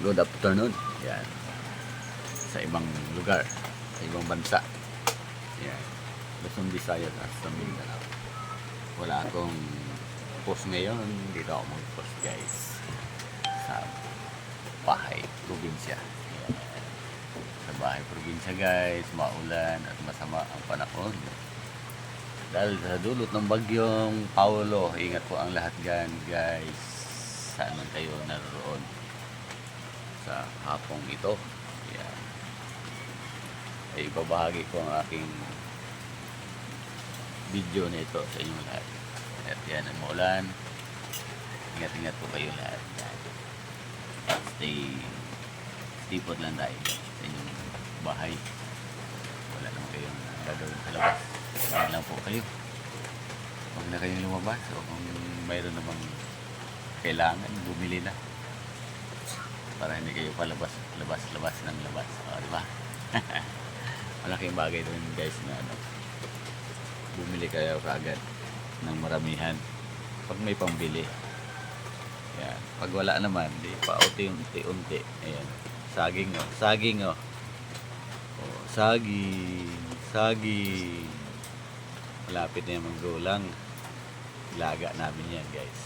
good afternoon. Yan. Sa ibang lugar, sa ibang bansa. Yan. Luzon, Visayas at sa Mindanao. Wala akong post ngayon. Dito ako mag-post guys. Sa bahay, probinsya. Yan. Sa bahay, probinsya guys. Maulan at masama ang panahon. Dahil sa dulot ng bagyong Paulo, ingat po ang lahat dyan guys. Saan man kayo naroon sa hapong ito. Yan. Ay ibabahagi ko ang aking video na ito sa inyong lahat. At yan ang maulan. Ingat-ingat po kayo lahat. Stay put lang tayo sa inyong bahay. Wala naman kayong gagawin sa labas. Yan lang po kayo. Huwag na kayong lumabas o kung mayroon namang kailangan, bumili na para hindi kayo palabas ng labas. O, diba? Malaking bagay rin guys na bumili kayo kaagad ng maramihan pag may pambili. Yan. Pag wala naman, di pa unti-unti. Ayan. Saging o. Saging o. O, saging. Malapit na yung manggulang. Ilaga namin yan guys.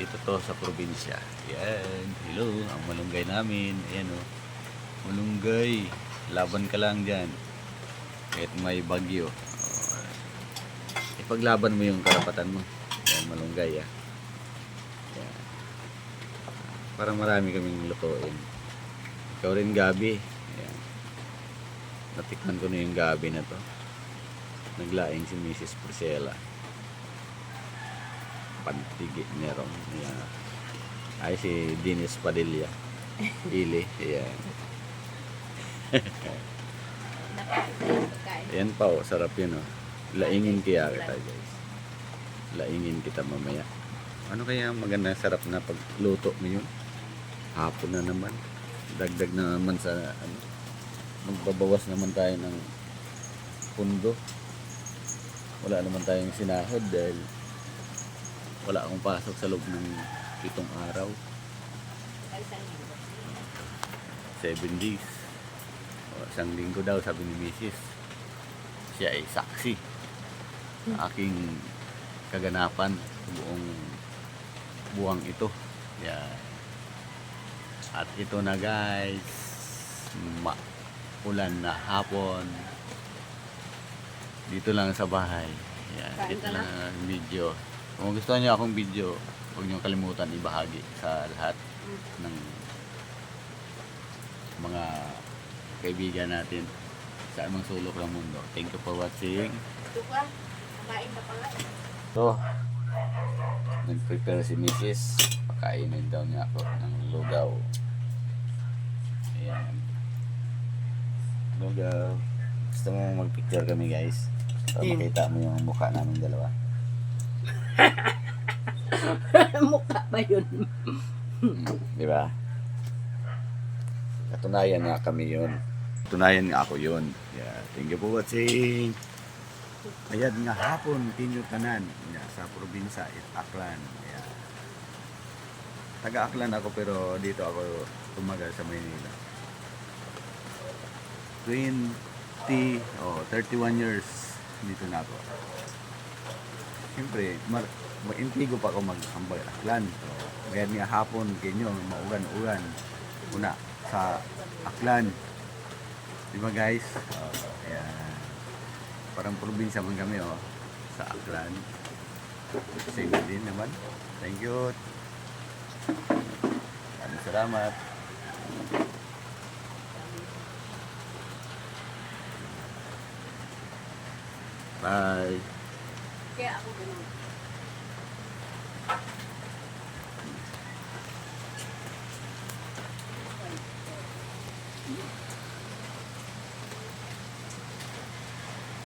Dito to sa probinsya. Yan. Hello. Ang malunggay namin. Ayan o. Malunggay. Laban ka lang dyan. Kahit may bagyo. Ipaglaban mo yung karapatan mo. Yan. Malunggay ah. Yan. Parang marami kaming lutuin. Ikaw rin gabi. Yan. Natikman ko na yung gabi na to. Naglaing si Mrs. Priscilla. Pantigi merong yan. Ay si Dennis Padilla. Ili. Yan. Yan pa oh, sarap yun oh. Laingin kaya kita guys. Laingin kita mamaya. Ano kaya maganda sarap na pagluto mo yun? Hapon na naman. Dagdag na naman sa magbabawas naman tayo ng pundo. Wala naman tayong sinahod dahil wala akong pasok sa loob ng 7 araw. 7 days. O, 1 linggo daw sabi ni Mrs. Siya ay saksi ng aking kaganapan sa buwang ito. Yan. At ito na guys, ulan na hapon. Dito lang sa bahay. Yan. Dito lang ang video. Kung gusto niyo akong video, huwag niyo kalimutan ibahagi sa lahat ng mga kaibigan natin sa amang sulok ng mundo. Thank you for watching. Ito pa, kumain ka pala. So, nag-prepare si Mrs. Pakainin daw niya ako ng lugaw. Ayan. Lugaw. Gusto mo mag-picture kami guys? Para makita mo yung mukha namin dalawa. Mukha ba yun? Di ba? Katunayan nga kami yun. Katunayan nga ako yun. Yeah. Thank you for watching. Ayan nga hapon, Tinyo Tanan. Yeah, sa probinsya, Aklan. Yeah. Taga-Aklan ako pero dito ako tumagal sa Maynila. 31 years dito na ako. Siyempre, mag-intigo pa ako mag-hambay Aklan. So, ngayon nga hapon, kinyo, maugan-ugan. Una, sa Aklan. Diba guys? Ayan. Parang probinsya man kami sa Aklan. Same din naman. Thank you. Maraming salamat. Bye. Kaya ako ganun.